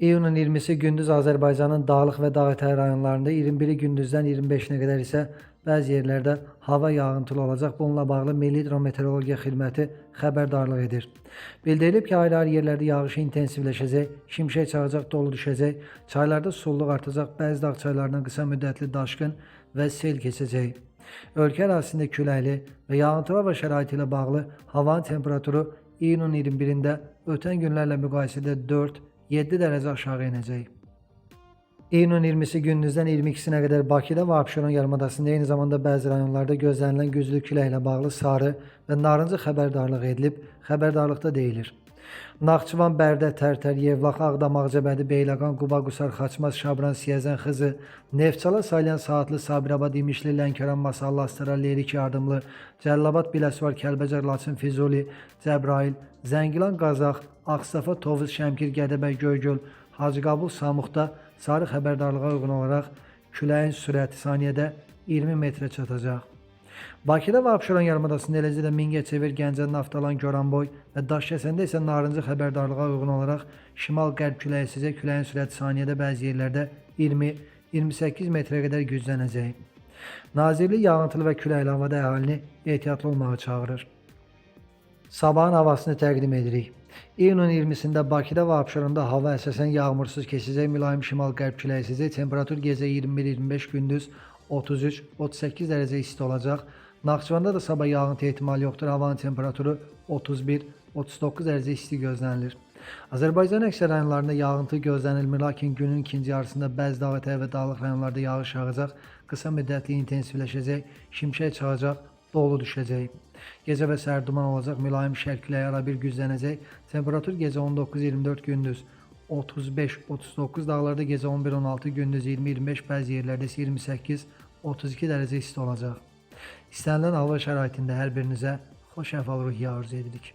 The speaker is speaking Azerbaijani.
İyunun 20'si gündüz Azərbaycanın dağlıq və dağətəyi rayonlarında, 21'i gündüzdən 25'ine qədər isə bəzi yerlərdə hava yağıntılı olacaq. Bununla bağlı Milli Hidrometeorologiya Xidməti xəbərdarlıq edir. Bildirilib ki, ayrı-ayrı yerlərdə yağış intensivləşəcək, şimşək çağacaq, dolu düşəcək, çaylarda sululuq artacaq, bəzi dağ çaylarından qısa müddətli daşqın və sel keçəcək. Ölkə ərazisində küləkli və yağıntılı hava şəraiti ilə bağlı havanın temperaturu iyunun 21'ində ötən günlərlə müqayisədə 4-7 dərəcə aşağı inəcək. İyunun 20'si gündüzdən 22'sine qədər Bakıda və Abşeron yarımadasında, eyni zamanda bəzi rayonlarda gözlənilən güclü küləklə bağlı sarı və narıncı xəbərdarlıq edilib. Xəbərdarlıqda deyilir: Naxçıvan, Bərdə, Tərtər, Yevlax, Ağdam, Ağcabədi, Beyləqan, Quba, Qusar, Xaçmaz, Şabran, Siyəzən, Xızı, Neftçala, Salyan, Saatlı, Sabirabad, İmişli, Lənkəran, Masallı, Astara, Lerik, Yardımlı, Cəlilabad, Biləsuvar, Kəlbəcər, Laçın, Füzuli, Cəbrayıl, Zəngilan, Qazax, Ağstafa, Tovuz, Şəmkir, Gədəbəy, Göygöl, Hacıqabul, Samuqda sarı xəbərdarlığa uyğun olaraq küləyin sürəti saniyədə 20 metrə çatacaq. Bakıda və Abşeron yarımadasında, eləcə də Mingəçevir, Gəncə, Naftalan, Goranboy və Daşkəsəndə isə narıncı xəbərdarlığa uyğun olaraq şimal-qərb küləyi əsəcək. Küləyin sürəti saniyədə bəzi yerlərdə 20-28 metrə qədər güclənəcək. Nazirlik yağıntılı və küləkli havada əhalini ehtiyatlı olmağı çağırır. Sabahın havasını təqdim edirik. İyunun 20'sində Bakıda və Abşeronda hava əsasən yağmursuz keçəcək, mülayim şimal-qərb küləyi əsəcək. Temperatur gecə 21-25, gündüz 33-38 dərəcə isti olacaq. Naxçıvanda da sabah yağıntı ehtimalı yoxdur. Havanın temperaturu 31-39 dərəcə isti gözlənilir. Azərbaycan əksər rayonlarında yağıntı gözlənilmir, lakin günün ikinci yarısında bəzi dağətəyi və dağlıq rayonlarda yağış yağacaq, qısa müddətli intensivləşəcək, şimşək çağacaq, dolu düşəcək. Gecə və səhər duman olacaq, mülayim şərq küləyi arabir güclənəcək. Temperatur gecə 19-24, gündüz 35-39, dağlarda gecə 11-16, gündüz 20-25, bəzi yerlərdə isə 28-32 dərəcə isti olacaq. İstənilən hava şəraitində hər birinizə xoş əhval-ruhiyyə arzu edirik.